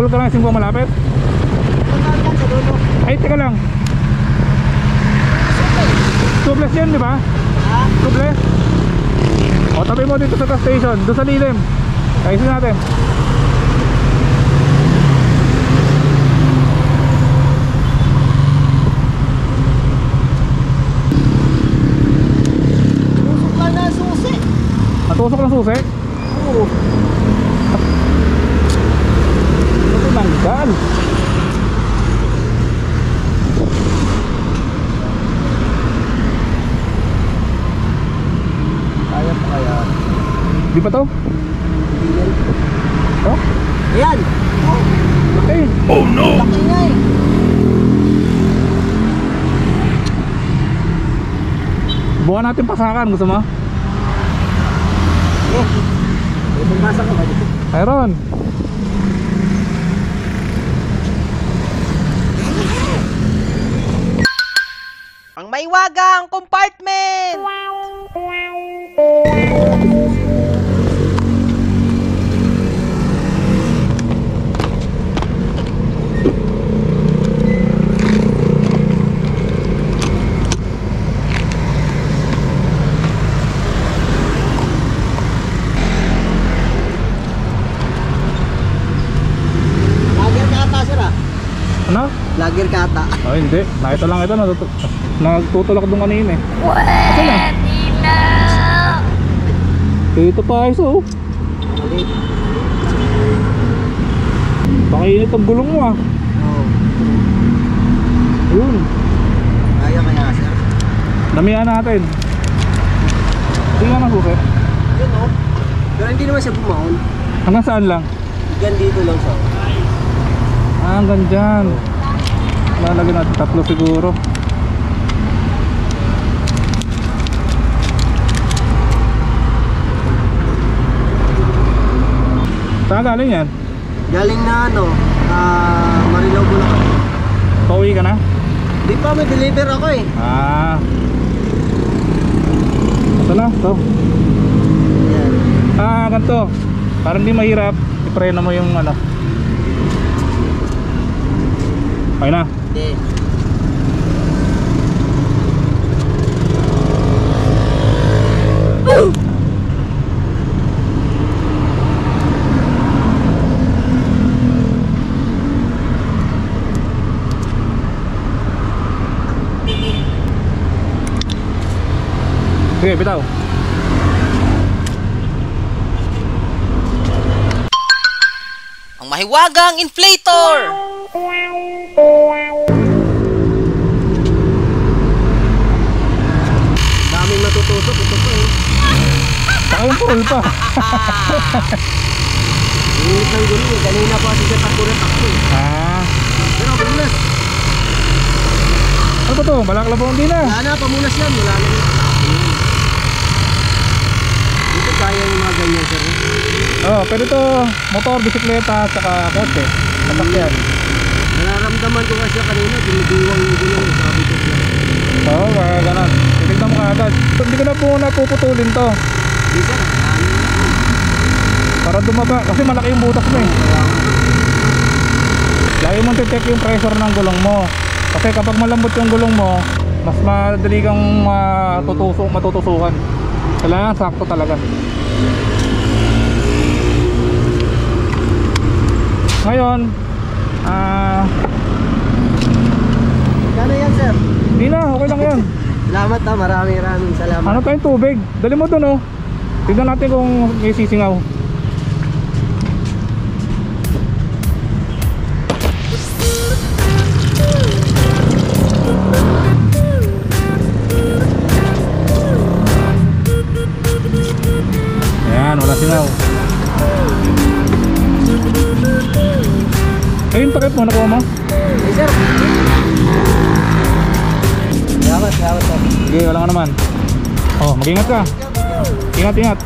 Nabulog ka lang yung simbuang malapit? Ay, teka lang. Tubeless yan, di ba? Tubeless? O, tabi mo dito sa gas station, doon sa lilim. Kaisin natin. Tusok lang na susi. Natusok ng susi? Oo. Ito nanggal. Kaya pa kaya? Di pa to? Oh? Ayan. Okay. Oh no! Laki nga eh. Bukan natin pasakan, gusto mo? May pagmasa ka ba dito? Mayroon. Ang maiwagang compartment! Lager ka ata sir ah. Ano? Lager ka ata. Oh, hindi. Nakita lang ito. Nagtutulak doon kanina eh. Ito na. Ito pa iso. Mali. Pakainit ang gulong mo ah. Oo. Yun. Kaya kaya sir. Damihan natin. Tingnan ang susi. Yun oh. Pero hindi naman siya bumahon. Hanggang saan lang? Hanggang dito lang siya. Ah, hanggang dyan. Lalagyan natin 3 siguro. Saan galing yan? Galing na ano, Marilao Bulacan. Pauwi ka na? Di pa, may deliver ako eh. Ah. Ito na, ito. Ayan. Ah, ganito. Para hindi mahirap, ipreno mo yung ano. Okay na. Hindi. Sige, bitaw. Ang mahiwagang inflator! Daming matutusok ito po eh. Saka yung purol pa. Init ng gulo eh. Kanina pa kasi siya takurat ako eh. Ah. Pero pamunas. Ano ba to? Balaklabong din na. Wala na, pamunas yan. Wala na yun. Dito kaya yung mga ganyan sir. Oh, pero ito, motor, bisikleta, saka kotse. Sasakyan. Nararamdaman ko kasi kanina, dinidiwang yung gulo eh. Sabi ko siya. Oo, kaya ganun. Titignan mo kaagad. Hindi ko na po napuputulin to. Di sir, Para dumaba, kasi malaki yung butas mo eh. Lagi mong check yung pressure ng gulong mo. Kasi kapag malambot yung gulong mo, mas madali kang matutusukan. Kailangan sakto talaga. Ngayon, Gano'n yan sir? hindi na, okay lang yan. Salamat ha, maraming salamat. Ano tayong tubig? Dali mo dun oh. Tignan natin kung may sisingaw. Ayan, wala singaw. Ayun, takip mo, nakuha mo? Hey sir. Salamat sir. Sige, wala ka naman. Oh, mag-ingat ka. Ingat, ingat.